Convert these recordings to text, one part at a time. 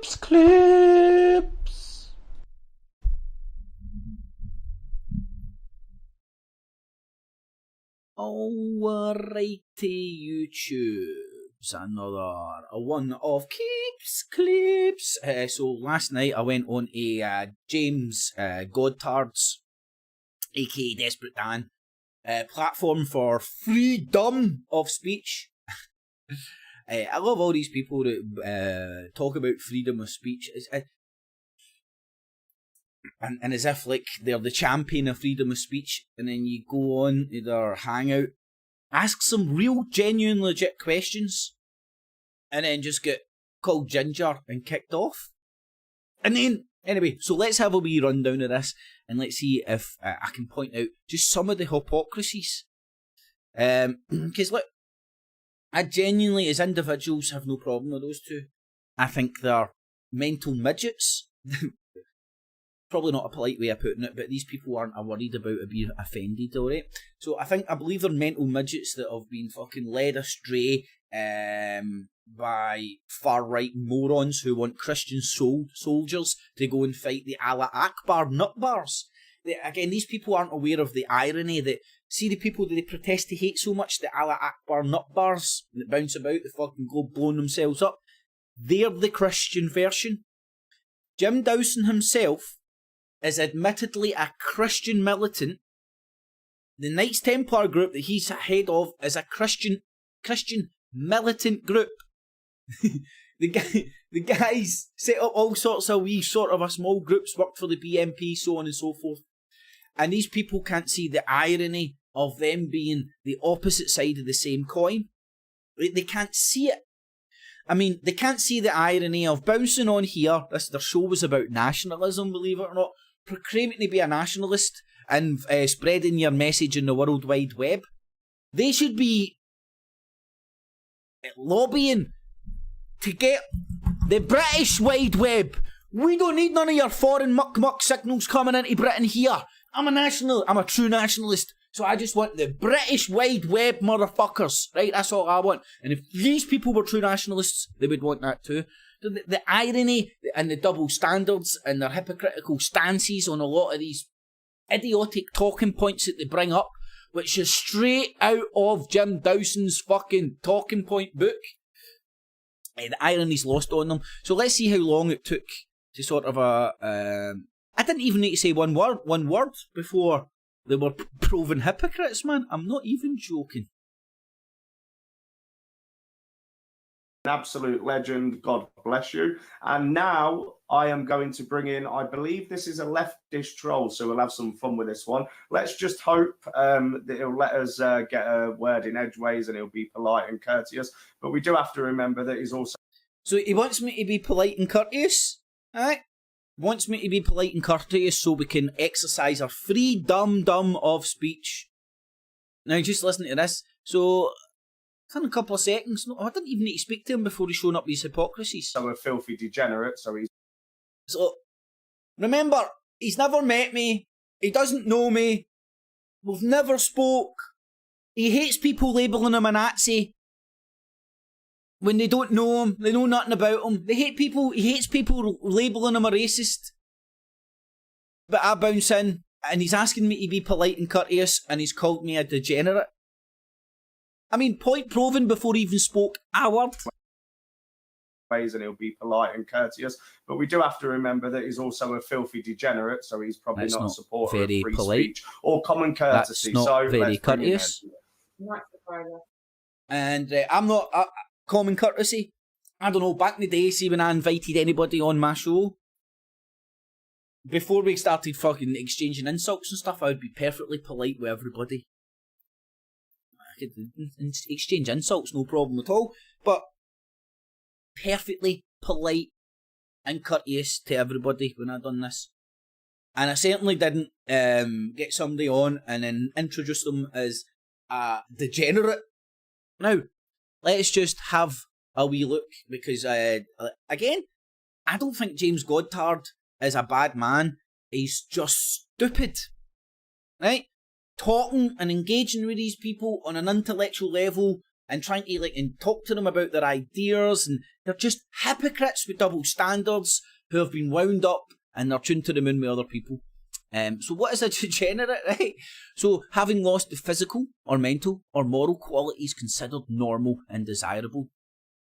Clips. Alrighty, YouTube's another one of Clips. So last night I went on a James Goddard's, aka Desperate Dan, platform for freedom of speech. I love all these people that talk about freedom of speech, and as if like they're the champion of freedom of speech, and then you go on to their hangout, ask some real, genuine, legit questions, and then just get called ginger and kicked off. And then, anyway, so let's have a wee rundown of this, and let's see if I can point out just some of the hypocrisies. Because look, I genuinely, as individuals, have no problem with those two. I think they're mental midgets. Probably not a polite way of putting it, but these people aren't worried about being offended, alright? So I believe they're mental midgets that have been fucking led astray by far-right morons who want Christian soldiers to go and fight the Allah Akbar nutbars. Again, these people aren't aware of the irony that, see the people that they protest to hate so much, the Allah Akbar nutbars that bounce about the fucking globe blowing themselves up, they're the Christian version. Jim Dawson himself is admittedly a Christian militant. The Knights Templar group that he's head of is a Christian militant group. The guys set up all sorts of wee sort of a small groups, worked for the BNP, so on and so forth. And these people can't see the irony of them being the opposite side of the same coin. They can't see it. I mean, they can't see the irony of bouncing on here. Their show was about nationalism, believe it or not. Proclaiming to be a nationalist and spreading your message in the World Wide Web. They should be lobbying to get the British Wide Web. We don't need none of your foreign muck signals coming into Britain here. I'm a true nationalist. So I just want the British Wide Web, motherfuckers. Right, that's all I want. And if these people were true nationalists, they would want that too. The irony and the double standards and their hypocritical stances on a lot of these idiotic talking points that they bring up, which is straight out of Jim Dawson's fucking talking point book. The irony's lost on them. So let's see how long it took to sort of I didn't even need to say one word before they were proven hypocrites, man. I'm not even joking. An absolute legend, God bless you. And now I am going to bring in, I believe this is a leftish troll, so we'll have some fun with this one. Let's just hope that he'll let us get a word in edgeways and he'll be polite and courteous. But we do have to remember that he's also... So he wants me to be polite and courteous, alright? Wants me to be polite and courteous so we can exercise our freedom of speech. Now just listen to this. So... in a couple of seconds. No, I didn't even need to speak to him before he showed up his hypocrisies. So a filthy degenerate, so he's... So, remember, he's never met me. He doesn't know me. We've never spoke. He hates people labelling him a Nazi when they don't know him. They know nothing about him. He hates people labelling him a racist. But I bounce in, and he's asking me to be polite and courteous, and he's called me a degenerate. I mean, point proven before he even spoke a word. Ways and he'll be polite and courteous, but we do have to remember that he's also a filthy degenerate, so he's probably not a supporter of free speech or common courtesy. That's not very courteous. And I'm not common courtesy. I don't know, back in the day, see when I invited anybody on my show, before we started fucking exchanging insults and stuff, I would be perfectly polite with everybody. Exchange insults, no problem at all, but perfectly polite and courteous to everybody when I done this. And I certainly didn't get somebody on and then introduce them as a degenerate. Now, let's just have a wee look, because again, I don't think James Goddard is a bad man. He's just stupid, right? Talking and engaging with these people on an intellectual level and trying to and talk to them about their ideas, and they're just hypocrites with double standards who have been wound up and they're tuned to the moon with other people. So what is a degenerate, right? So having lost the physical or mental or moral qualities considered normal and desirable,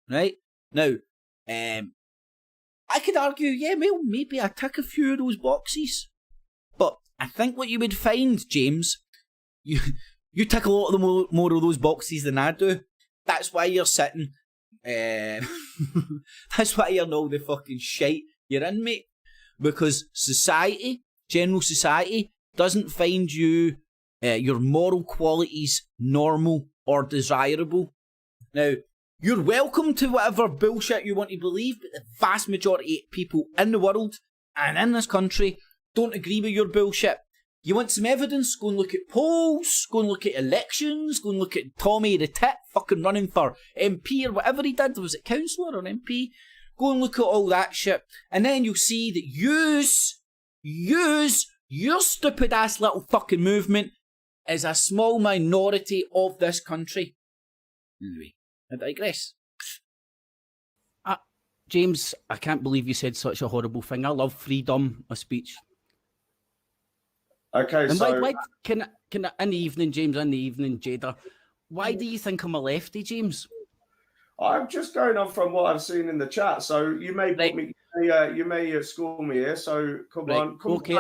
right? Now, I could argue, yeah, well, maybe I tick a few of those boxes, but I think what you would find, James, you tick a lot of the more of those boxes than I do. That's why you're sitting. That's why you're in all the fucking shite you're in, mate. Because society, general society, doesn't find you, your moral qualities normal or desirable. Now, you're welcome to whatever bullshit you want to believe, but the vast majority of people in the world and in this country don't agree with your bullshit. You want some evidence? Go and look at polls, go and look at elections, go and look at Tommy the Tit fucking running for MP or whatever he did. Was it councillor or MP? Go and look at all that shit. And then you'll see that your stupid ass little fucking movement is a small minority of this country. Anyway, I digress. James, I can't believe you said such a horrible thing. I love freedom of speech. Okay, and so... why can in the evening, James, in the evening, Jayda, why do you think I'm a lefty, James? I'm just going on from what I've seen in the chat. So you may put me, you may school me here. So come on. Okay,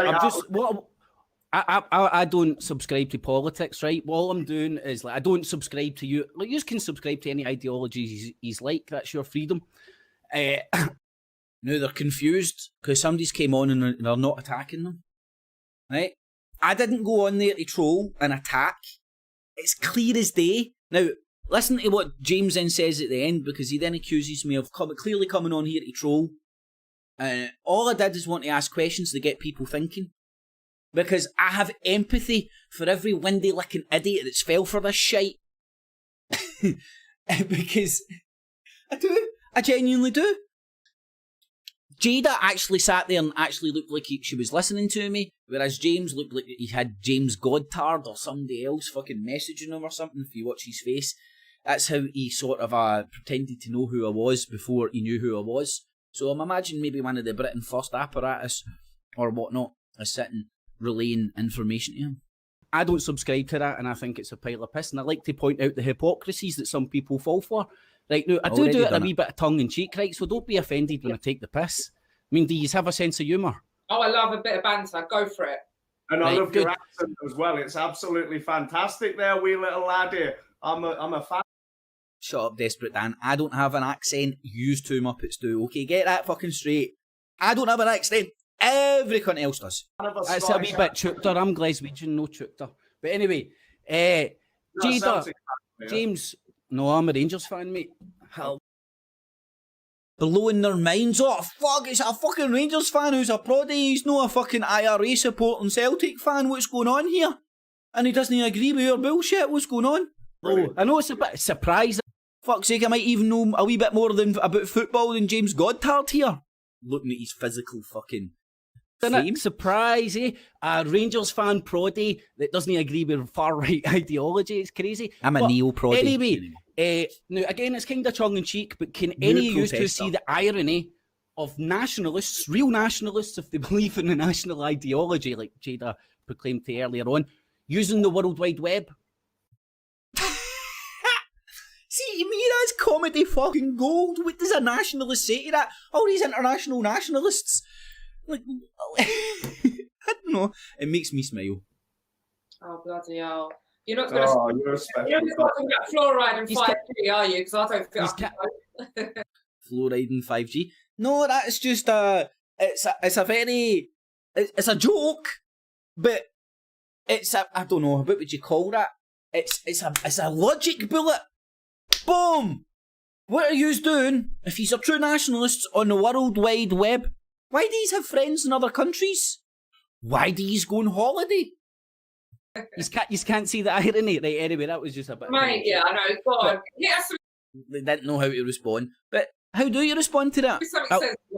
I don't subscribe to politics, right? All I'm doing is I don't subscribe to you. You can subscribe to any ideologies he's like. That's your freedom. Now they're confused because somebody's came on and they're not attacking them, right? I didn't go on there to troll and attack. It's clear as day. Now, listen to what James then says at the end, because he then accuses me of clearly coming on here to troll. All I did is want to ask questions to get people thinking. Because I have empathy for every windy-licking idiot that's fell for this shite. Because I do. I genuinely do. Jayda actually sat there and actually looked like she was listening to me, whereas James looked like he had James Goddard or somebody else fucking messaging him or something. If you watch his face, that's how he sort of pretended to know who I was before he knew who I was. So I'm imagining maybe one of the Britain First apparatus or whatnot is sitting relaying information to him. I don't subscribe to that, and I think it's a pile of piss, and I like to point out the hypocrisies that some people fall for. Right, now, I do it a wee bit of tongue-in-cheek, right, so don't be offended when I take the piss. I mean, do you have a sense of humour? Oh, I love a bit of banter. Go for it. And I love your accent as well. It's absolutely fantastic there, wee little lad here. I'm a fan. Shut up, Desperate Dan. I don't have an accent. You two Muppets do. Okay, get that fucking straight. I don't have an accent. Every cunt else does. That's a wee bit chukter. I'm Glaswegian, no chukter. But anyway, Jayda, James... No, I'm a Rangers fan, mate. Hell. Blowing their minds. Oh, fuck, it's a fucking Rangers fan who's a proddy. He's not a fucking IRA supporting Celtic fan. What's going on here? And he doesn't agree with your bullshit. What's going on? Oh, I know it's a bit surprising. Fuck's sake, I might even know a wee bit more about football than James Goddard here. Looking at his physical fucking... Surprise, eh? A Rangers fan proddy that doesn't agree with far-right ideology. It's crazy. I'm a neo-proddy. Anyway, now again, it's kind of tongue-in-cheek, but can any of you two see the irony of nationalists, real nationalists, if they believe in the national ideology, like Jayda proclaimed to earlier on, using the World Wide Web? See, to me, that's comedy fucking gold. What does a nationalist say to that? All these international nationalists... Like, I don't know. It makes me smile. Oh, bloody hell. You're not going to... You're a special... You're not talking about fluoride and 5G, are you? Because I don't feel... Fluoride and 5G? No, that's just it's a very... It's a joke, but it's a... I don't know, what would you call that? It's a logic bullet. Boom! What are you doing if you're true nationalists on the World Wide Web? Why do you have friends in other countries? Why do you go on holiday? You can't see the irony. Right, anyway, that was just a bit... Mate, yeah, I know. Go on. Yes. They didn't know how to respond. But how do you respond to that? Something sensible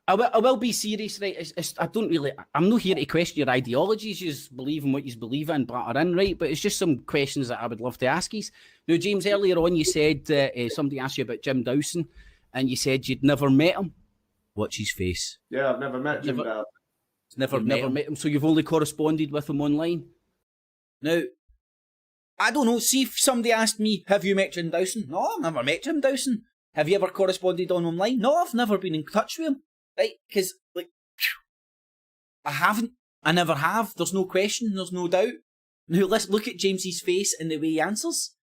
I will be serious, right? I'm not here to question your ideologies. You just believe in what you believe in, batter in, right? But it's just some questions that I would love to ask you. Now, James, earlier on you said somebody asked you about Jim Dawson, and you said you'd never met him. Watch his face. Yeah, I've never met Jim Dawson. Never met him. So you've only corresponded with him online? Now, I don't know. See if somebody asked me, have you met Jim Dawson? No, I've never met Jim Dawson. Have you ever corresponded online? No, I've never been in touch with him. Right? Because, like, I haven't. I never have. There's no question. There's no doubt. Now, let's look at James's face and the way he answers.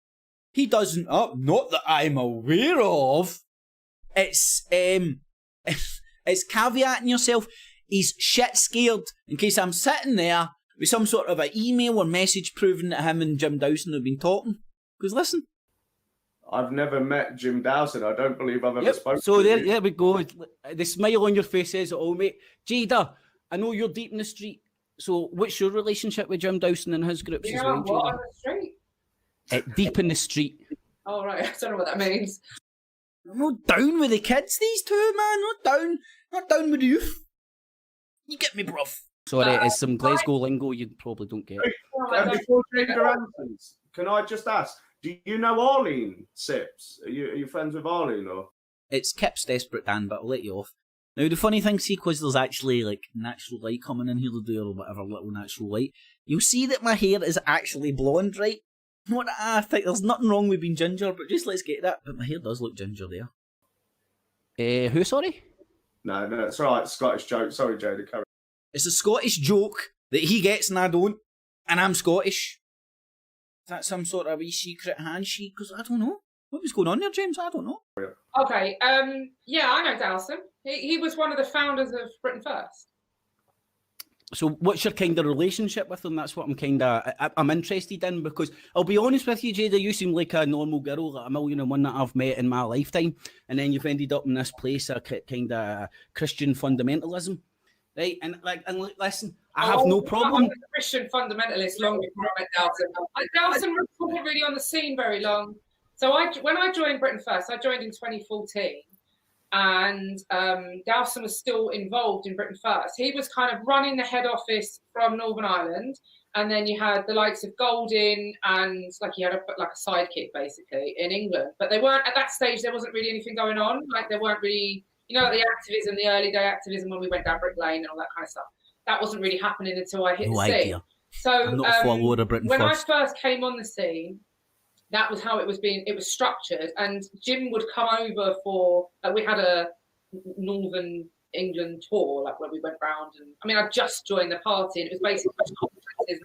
He doesn't, not that I'm aware of. It's caveating yourself. He's shit scared in case I'm sitting there with some sort of an email or message proving that him and Jim Dawson have been talking. Because listen. I've never met Jim Dawson. I don't believe I've ever spoken so to him. There we go. The smile on your face says it all, mate. Jayda, I know you're deep in the street. So what's your relationship with Jim Dawson and his groups as well, what, on the street? Deep in the street. Oh, right. I don't know what that means. I'm not down with the kids, these two, man. Not down with the youth. You get me, bruv. Sorry, it's some Glasgow lingo you probably don't get. Before Jayda answers, can I just ask, do you know Arlene Cips? Are you friends with Arlene? Or? It's Kip's desperate, Dan, but I'll let you off. Now, the funny thing, see, because there's actually, like, natural light coming in here to do, or whatever little natural light, you'll see that my hair is actually blonde, right? What I think, there's nothing wrong with being ginger, but just let's get that. But my hair does look ginger there. Who, sorry? No, it's all right. Scottish joke. Sorry, Jayda, carry on. It's a Scottish joke that he gets and I don't, and I'm Scottish. Is that some sort of wee secret handshake? Because I don't know. What was going on there, James? I don't know. Okay, yeah, I know Dawson. He was one of the founders of Britain First. So what's your kind of relationship with him? That's what I'm interested in, because I'll be honest with you, Jayda, you seem like a normal girl, like 1,000,001 that I've met in my lifetime, and then you've ended up in this place of kind of Christian fundamentalism, right? And listen, I have no problem. I'm a Christian fundamentalist long before I met Dawson. Dawson wasn't really on the scene very long. So when I joined Britain First, I joined in 2014. And Dawson was still involved in Britain First. He was kind of running the head office from Northern Ireland, and then you had the likes of Golding, and like he had a sidekick basically in England. But they weren't at that stage. There wasn't really anything going on. Like there weren't really, the activism, the early day activism when we went down Brick Lane and all that kind of stuff. That wasn't really happening until I hit the scene. Idea. So I'm not a follower of Britain when First. I first came on the scene, that was how it was structured, and Jim would come over for, we had a Northern England tour, like where we went round, and I just joined the party, and it was basically conferences,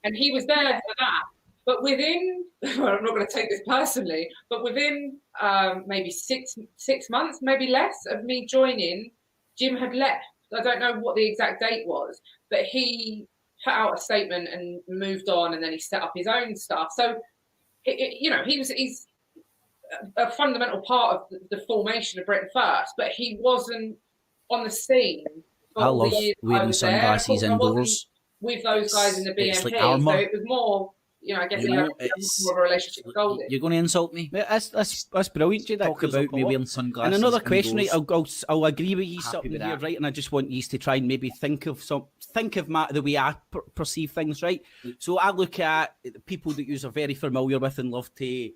and he was there for that. But within, well, I'm not going to take this personally, but within maybe six months, maybe less, of me joining, Jim had left. I don't know what the exact date was, but he put out a statement and moved on, and then he set up his own stuff. So he's a fundamental part of the formation of Britain First, but he wasn't on the scene. I love wearing sunglasses indoors with those guys in the BNP. Like armour. So it was more, I guess more of a relationship with Golding. You're going to insult me? That's brilliant, Jayda. Talk about me wearing sunglasses. And another question, right? I'll agree with you Happy something with here, that. right? And I just want you to try and maybe think of the way I perceive things, right? So I look at people that you are very familiar with and love to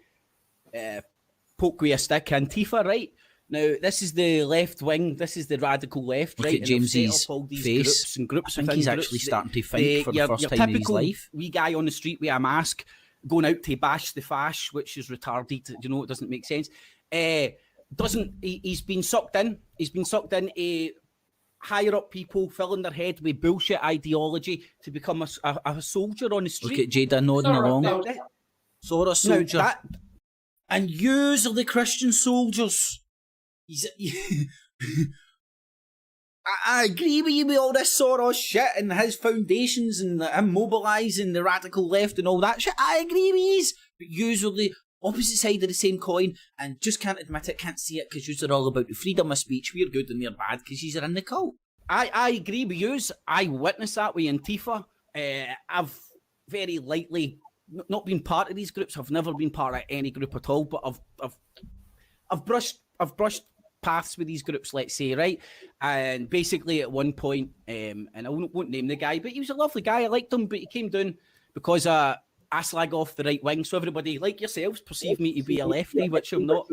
poke with a stick, Antifa, right? Now, this is the left wing. This is the radical left, Look right? at James's face. Groups I think he's actually starting to think for the first time in his life. Wee guy on the street with a mask going out to bash the fash, which is retarded. It doesn't make sense. He's been sucked in. He's been sucked in to higher up people filling their head with bullshit ideology to become a soldier on the street. Look at Jayda nodding along. Soros soldier. And yous are the Christian soldiers. I agree with you with all this Soros shit and his foundations and him mobilising the radical left and all that shit. I agree with yous. But yous are the opposite side of the same coin and just can't admit it, can't see it because yous are all about the freedom of speech. We're good and they're bad because yous are in the cult. I agree with yous. I witnessed that with Antifa. I've very lightly not been part of these groups. I've never been part of any group at all, but I've brushed paths with these groups, let's say, right? And basically at one point, and I won't name the guy, but he was a lovely guy. I liked him, but he came down because I slag off the right wing. So everybody, like yourselves, perceive me to be a lefty, which I'm not.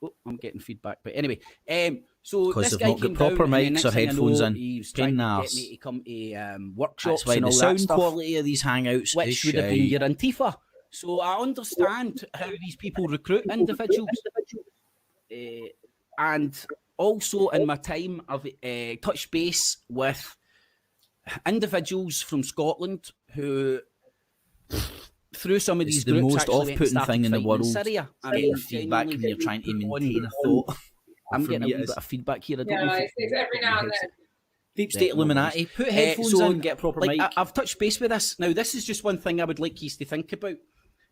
Oh, I'm getting feedback, but anyway. So because this they've guy not got came proper down, mics or headphones in. He was trying to Arse. get me to come to workshops That's why and all the that sound stuff, quality of these hangouts which is would have been shite. your Antifa. So I understand how these people recruit individuals. And also in my time, I've touched base with individuals from Scotland who, through some of these the groups, most actually went and off-putting started thing in the fighting world. Syria. Getting feedback when you're trying to maintain a thought. I'm For getting a me, wee it bit is. of feedback here. I don't know Yeah, if it's every now and then. Deep State Illuminati. Put headphones so, on, get a proper mic. I've touched base with this. Now, this is just one thing I would like you to think about.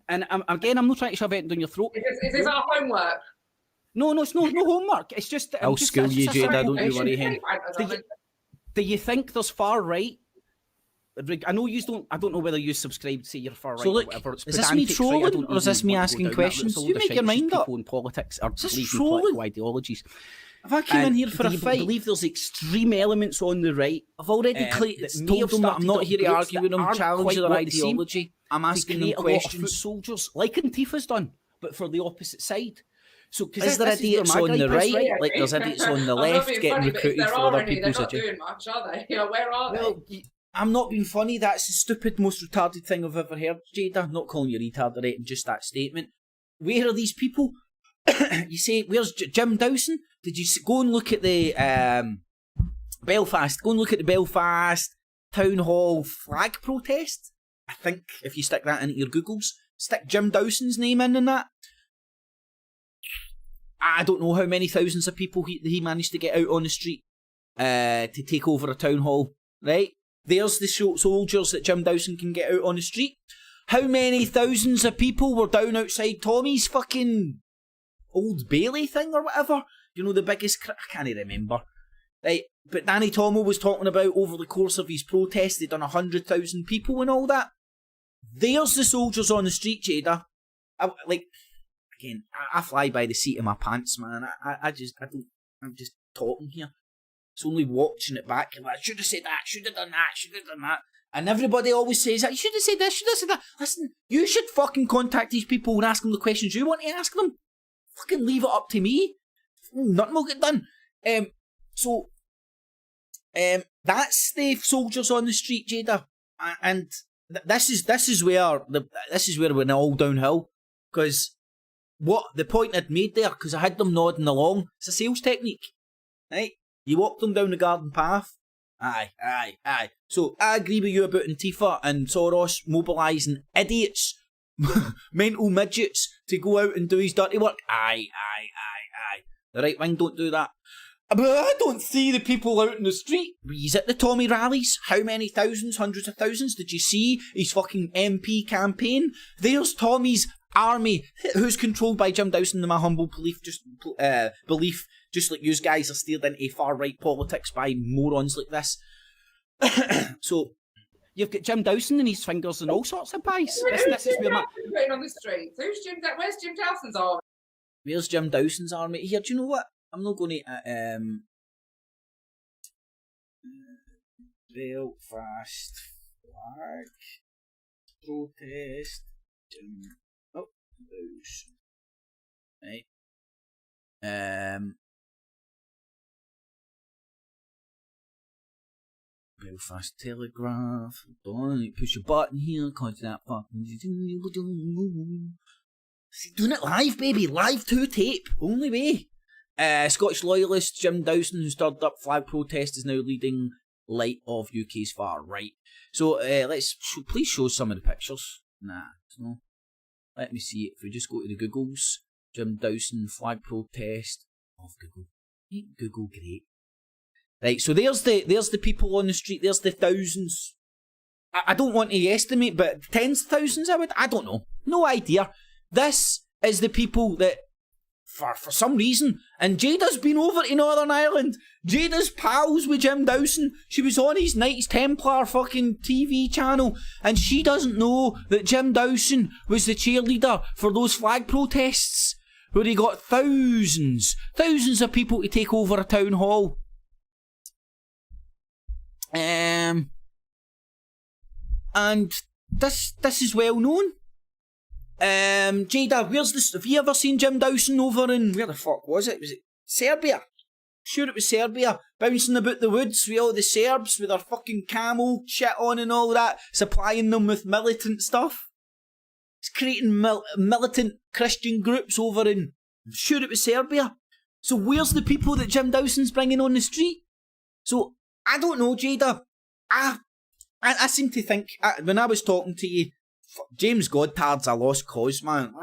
And again, I'm not trying to shove it down your throat. Is this our homework? No, it's no homework. It's just... I'll school you, Jayda, don't you worry, hen. Do you think there's far right? I know you don't. I don't know whether you subscribe to your far right. So look, or whatever. It's is this me pedantic, trolling, right? I don't or is this even me want to go asking down that questions? route. You make your mind up. People in politics or Is this believe in trolling? political ideologies. If I came in here for a do you fight, believe there's extreme elements on the right. I've already that may told have them that I'm started not up here to groups argue that with them, aren't challenge quite their what they seem, ideology. I'm to asking them create a lot of foot questions. soldiers, like Antifa's done, but for the opposite side. So, Is there idiots on the right? Like there's idiots on the left getting recruited for other people's They're not agenda. doing much, are they? Yeah, where are they? I'm not being funny. That's the stupid, most retarded thing I've ever heard, Jayda. I'm not calling you retarded, right? Just that statement. Where are these people? You say, where's Jim Dawson? Did you go and look at the Belfast? Go and look at the Belfast Town Hall flag protest. I think if you stick that into your Googles, stick Jim Dawson's name in that. I don't know how many thousands of people he managed to get out on the street to take over a town hall, right? There's the soldiers that Jim Dawson can get out on the street. How many thousands of people were down outside Tommy's fucking Old Bailey thing or whatever? You know, the biggest... I can't remember. Right, but Danny Tomo was talking about over the course of his protest, they'd done 100,000 people and all that. There's the soldiers on the street, Jayda. I fly by the seat of my pants, man. I'm just talking here. It's only watching it back. Like, I should have said that, should have done that. And everybody always says that, you should have said this, should have said that. Listen, you should fucking contact these people and ask them the questions you want to ask them. Fucking leave it up to me. Nothing will get done. That's the soldiers on the street, Jayda. And this is where it went all downhill. Because what the point I'd made there, because I had them nodding along, it's a sales technique. Right? You walk them down the garden path. Aye. So I agree with you about Antifa and Soros mobilising idiots, mental midgets to go out and do his dirty work. Aye. The right wing don't do that. But I don't see the people out in the street. He's at the Tommy rallies. How many thousands, hundreds of thousands did you see his fucking MP campaign? There's Tommy's army, who's controlled by Jim Dawson, in my humble belief, just like you guys are steered into far-right politics by morons like this. So, you've got Jim Dawson and his fingers and all sorts of pies. This is where my... putting on the streets. Where's Jim Dawson's army? Where's Jim Dawson's army? Here, do you know what? I'm not going to... Belfast flag protest Jim Dawson. Right. Belfast Telegraph. Hold on, push a button here, cause that fucking... See, doing it live, baby. Live to tape. Only way. Scottish loyalist Jim Dawson, who stirred up flag protest, is now leading light of UK's far right. So please show some of the pictures. No. Let me see. If we just go to the Googles, Jim Dawson flag protest. Of Google. Ain't Google great? Right. So there's the people on the street. There's the thousands. I don't want to estimate, but tens of thousands. I don't know. No idea. This is the people that, for some reason, and Jayda's been over to Northern Ireland. Jayda's pals with Jim Dawson. She was on his Knights Templar fucking TV channel, and she doesn't know that Jim Dawson was the cheerleader for those flag protests. where he got thousands of people to take over a town hall. And this is well known. Jayda, where's this? Have you ever seen Jim Dawson over in, where the fuck was it? Was it Serbia? Sure it was Serbia, bouncing about the woods with all the Serbs with their fucking camel shit on and all that, supplying them with militant stuff. He's creating militant Christian groups over in, I'm sure it was Serbia. So where's the people that Jim Dawson's bringing on the street? So, I don't know, Jayda. I seem to think, when I was talking to you, James Goddard's a lost cause, man.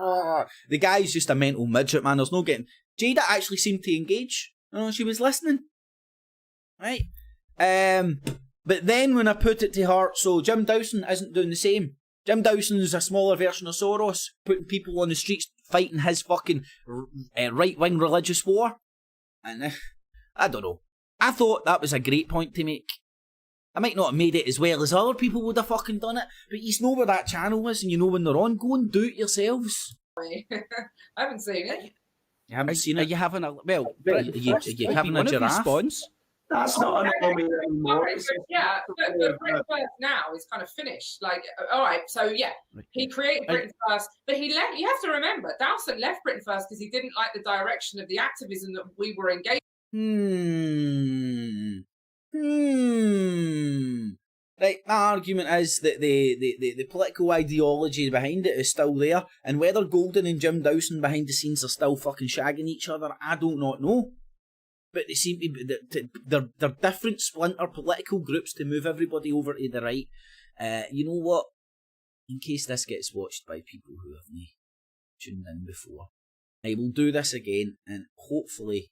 The guy's just a mental midget, man. There's no getting... Jayda actually seemed to engage. She was listening. Right? But then when I put it to her, so Jim Dawson isn't doing the same. Jim Dawson's a smaller version of Soros, putting people on the streets fighting his fucking right-wing religious war. And I don't know. I thought that was a great point to make. I might not have made it as well as other people would have fucking done it, but you know where that channel is and you know when they're on. Go and do it yourselves. I haven't seen it. You haven't seen it? Are you having a... Well, you having a giraffe? Response? That's not an army anymore. Yeah, but Britain First now is kind of finished. Like, all right, so yeah, he created Britain First, but he left. You have to remember, Dawson left Britain First because he didn't like the direction of the activism that we were engaged. Right, my argument is that the political ideology behind it is still there, and whether Golden and Jim Dawson behind the scenes are still fucking shagging each other, I do not know. But they seem to be, they're different splinter political groups to move everybody over to the right. You know what? In case this gets watched by people who haven't tuned in before, I will do this again, and hopefully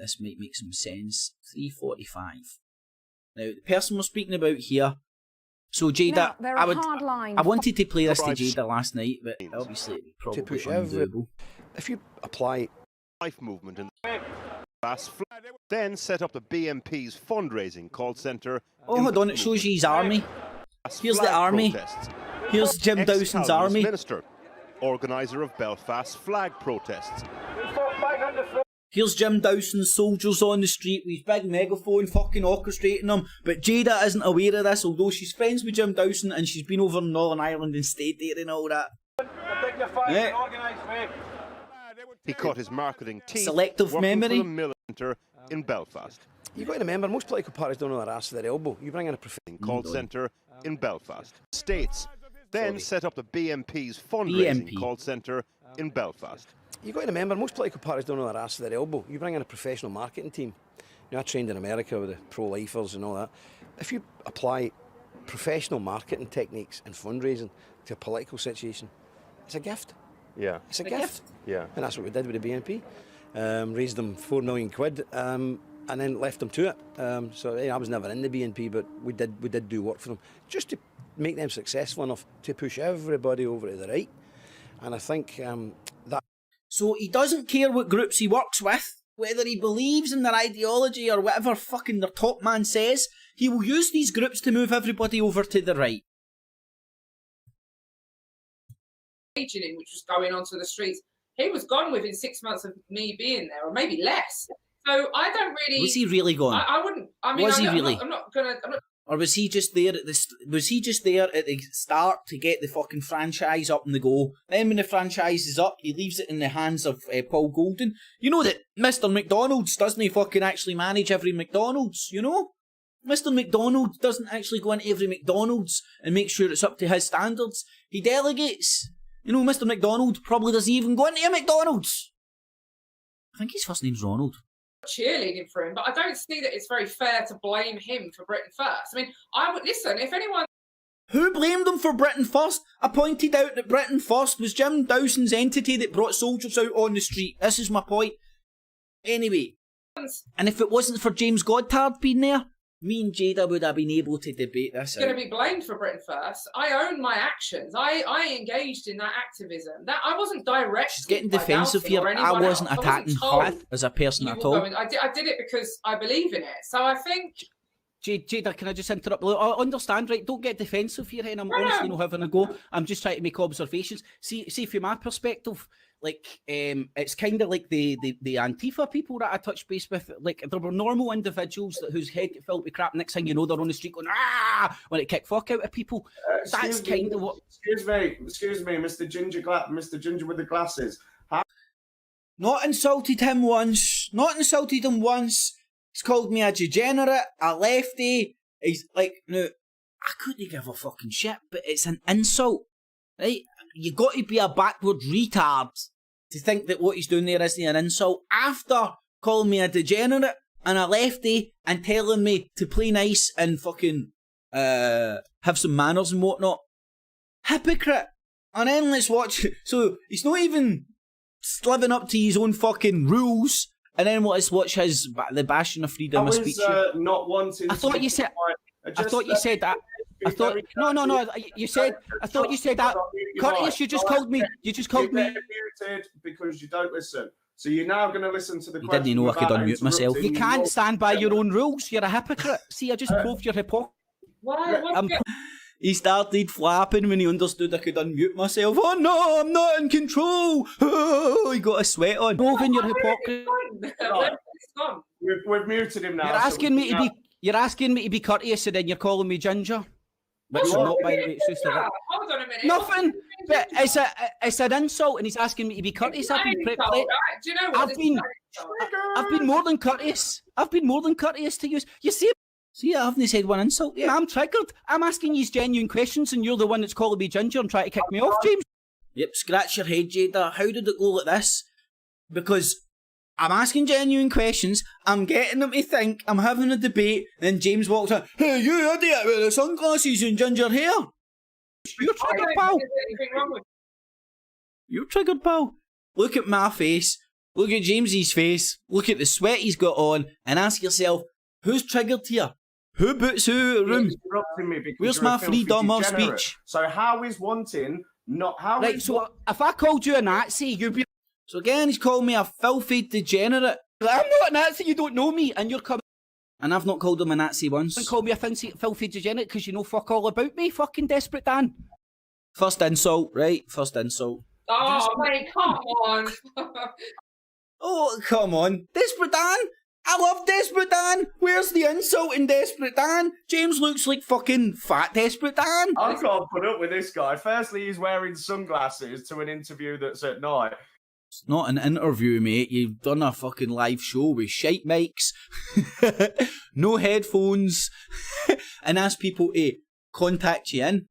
this might make some sense. 3:45. Now, the person we're speaking about here. So Jayda, I wanted to play this to Jayda last night, but obviously it probably to push undoable. If you apply life movement in the fast then set up the BNP's fundraising call centre. Oh, hold on, it shows you his army. Here's the army. Here's Jim Dawson's army. Minister, organiser of Belfast flag protests. Here's Jim Dawson's soldiers on the street with his big megaphone fucking orchestrating them. But Jayda isn't aware of this, although she's friends with Jim Dawson and she's been over in Northern Ireland and stayed there and all that. He cut his marketing teeth. Selective memory. For the militant in Belfast. You've got to remember, most political parties don't know their ass to their elbow. You bring in a professional call centre in Belfast. States then set up the BNP's fundraising call centre in Belfast. You've got to remember, most political parties don't know their ass to their elbow. You bring in a professional marketing team. You know, I trained in America with the pro-lifers and all that. If you apply professional marketing techniques and fundraising to a political situation, it's a gift. Yeah. It's a gift. Yeah. And that's what we did with the BNP. Raised them £4 million, and then left them to it. So I was never in the BNP, but we did do work for them, just to make them successful enough to push everybody over to the right. And I think that... So he doesn't care what groups he works with, whether he believes in their ideology or whatever fucking their top man says, he will use these groups to move everybody over to the right. Which was going onto the streets, he was gone within 6 months of me being there, or maybe less. So I don't really. Was he really gone? I wouldn't. I mean, was he really? I'm not gonna. Or was he just there at the? Was he just there at the start to get the fucking franchise up and the go? Then when the franchise is up, he leaves it in the hands of Paul Golden. You know that Mr. McDonald's doesn't fucking actually manage every McDonald's. You know, Mr. McDonald doesn't actually go into every McDonald's and make sure it's up to his standards. He delegates. You know, Mr. McDonald probably doesn't even go into a McDonald's. I think his first name's Ronald. Cheerleading for him, but I don't see that it's very fair to blame him for Britain First. I mean, I would listen if anyone. Who blamed him for Britain First? I pointed out that Britain First was Jim Dawson's entity that brought soldiers out on the street. This is my point. Anyway, and if it wasn't for James Goddard being there, me and Jayda would have been able to debate this. Going to be blamed for Britain First. I own my actions. I engaged in that activism. That I wasn't directed. She's getting defensive here. I wasn't attacking her as a person at all. I did it because I believe in it. So I think. Jayda, can I just interrupt? I understand, right? Don't get defensive here, and I'm honestly not having a go. I'm just trying to make observations. See, from my perspective, it's kind of like the Antifa people that I touched base with. Like, there were normal individuals whose head get filled with crap. Next thing you know, they're on the street going, ah, when it kick fuck out of people. That's kind of what. Excuse me, Mr. Ginger with the glasses. Not insulted him once. He's called me a degenerate, a lefty. He's like, no, I couldn't give a fucking shit, but it's an insult, right? You got to be a backward retard to think that what he's doing there isn't an insult. After calling me a degenerate and a lefty and telling me to play nice and fucking have some manners and whatnot. Hypocrite. And then let's watch. So he's not even living up to his own fucking rules. And then let's watch the bashing of freedom of speech. Not wanting. I thought you said. I thought you said that. I thought no. You said. I thought you said that. Curtis, you just called me. You just called me. Muted because you don't listen. So you're now going to listen to the. You didn't know I could unmute myself. You can't stand by your own rules. You're a hypocrite. See, I just proved your hypocrisy. He started flapping when he understood I could unmute myself. Oh no, I'm not in control. Oh, he got a sweat on. Proving your hypocrisy. We've muted him now. You're asking me to be courteous, and then you're calling me ginger. Which I'm not, by the way. It's just hold on a minute. Nothing. But it's an insult, and he's asking me to be courteous. I've been Do you know what? I've been more than courteous. I've been more than courteous to you. You see, I haven't said one insult yet. I'm triggered. I'm asking you genuine questions, and you're the one that's calling me ginger and trying to kick me off, James. Yep, scratch your head, Jayda. How did it go like this? Because I'm asking genuine questions, I'm getting them to think, I'm having a debate, then James walks in, hey, you idiot with the sunglasses and ginger hair. You're triggered, pal. You're triggered, pal. Look at my face, look at James's face, look at the sweat he's got on, and ask yourself, who's triggered here? Who boots who out room? Where's my freedom of speech? So how is wanting not how? Right, so if I called you a Nazi, you'd be. So again, he's called me a filthy degenerate. I'm not a Nazi. You don't know me, and you're coming. And I've not called him a Nazi once. You call me a filthy degenerate because you know fuck all about me, fucking desperate Dan. First insult, right? First insult. Oh, mate, come on. Oh, come on. Desperate Dan? I love Desperate Dan. Where's the insult in Desperate Dan? James looks like fucking fat Desperate Dan. I can't put up with this guy. Firstly, he's wearing sunglasses to an interview that's at night. It's not an interview, mate. You've done a fucking live show with shite mics, no headphones, and ask people to contact you in.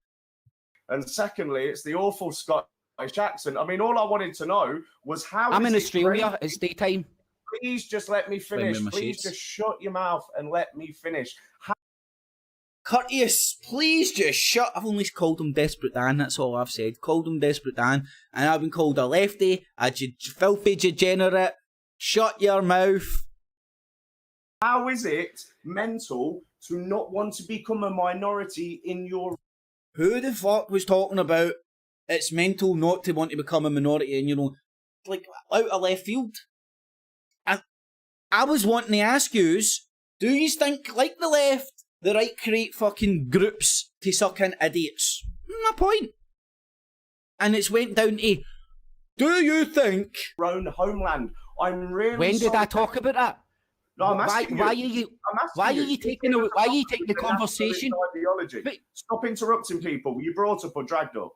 And secondly, it's the awful Scottish accent. I mean, all I wanted to know was how. I'm in Australia. It's daytime. Please just let me finish. Please just shut your mouth and let me finish. Courteous, please just shut. I've only called him Desperate Dan, that's all I've said. Called him Desperate Dan, and I've been called a lefty, a filthy degenerate. Shut your mouth. How is it mental to not want to become a minority in your... Who the fuck was talking about it's mental not to want to become a minority in your own... Like, out of left field? I was wanting to ask yous, do you think, like the left, the right create fucking groups to suck in idiots? My point. And it's went down to, do you think... Your own homeland. I'm really When did I talk about that? No, I'm asking why are you taking the conversation? Ideology. Stop interrupting people. You brought up or dragged up.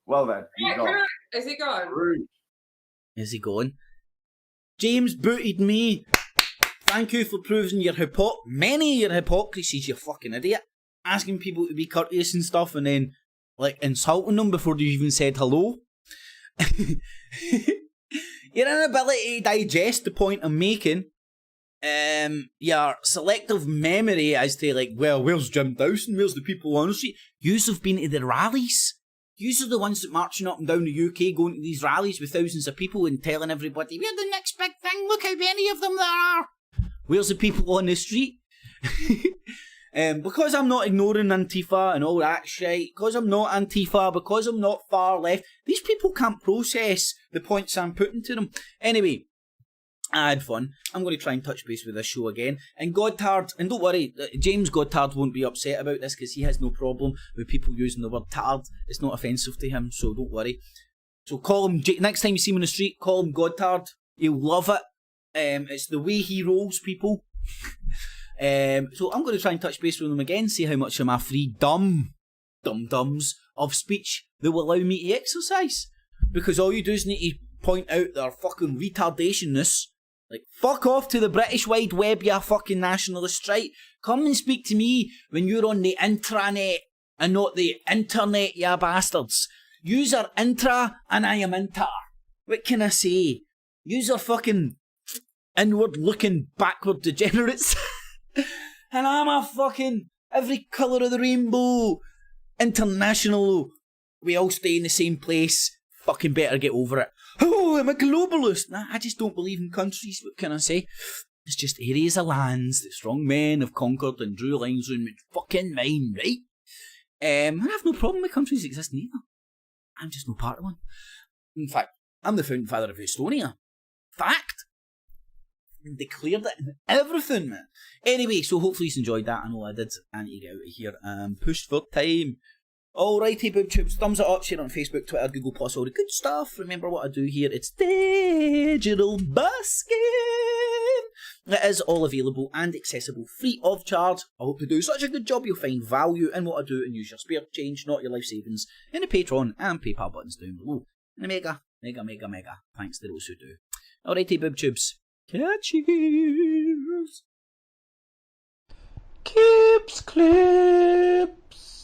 Well then, Is he gone? Rude. Is he gone? James booted me. Thank you for proving many of your hypocrisies, you fucking idiot. Asking people to be courteous and stuff and then, like, insulting them before they even said hello. Your inability to digest the point I'm making, your selective memory as to, like, well, where's Jim Dawson? Where's the people on the street? Yous have been to the rallies. Yous are the ones that marching up and down the UK, going to these rallies with thousands of people and telling everybody, we're the next big thing, look how many of them there are. Where's the people on the street? Because I'm not ignoring Antifa and all that shit, because I'm not Antifa, because I'm not far left, these people can't process the points I'm putting to them. Anyway, I had fun. I'm going to try and touch base with this show again. And Goddard, and don't worry, James Goddard won't be upset about this because he has no problem with people using the word tard. It's not offensive to him, so don't worry. So call him, next time you see him in the street, call him Goddard. He'll love it. It's the way he rolls, people. So I'm going to try and touch base with him again, see how much of my free dum-dums of speech they will allow me to exercise. Because all you do is need to point out their fucking retardationness. Like, fuck off to the British wide web, you fucking nationalist, right? Come and speak to me when you're on the intranet and not the internet, you bastards. Use our intra and I am inter. What can I say? Use our fucking inward-looking, backward degenerates. And I'm a fucking every colour of the rainbow. International. We all stay in the same place. Fucking better get over it. Oh, I'm a globalist. Nah, I just don't believe in countries. What can I say? It's just areas of lands that strong men have conquered and drew lines on with fucking mine, right? I have no problem with countries existing either. I'm just no part of one. In fact, I'm the founding father of Estonia. Fact. Declared it and everything, man. Anyway, so hopefully you enjoyed that. I know I did. I need to get out of here. Pushed for time. Alrighty, boob tubes. Thumbs it up, share it on Facebook, Twitter, Google+, all the good stuff. Remember what I do here. It's digital busking. It is all available and accessible free of charge. I hope to do such a good job you'll find value in what I do and use your spare change, not your life savings, in the Patreon and PayPal buttons down below. And a mega thanks to those who do. Alrighty, boob tubes. Catchies. Kips clips.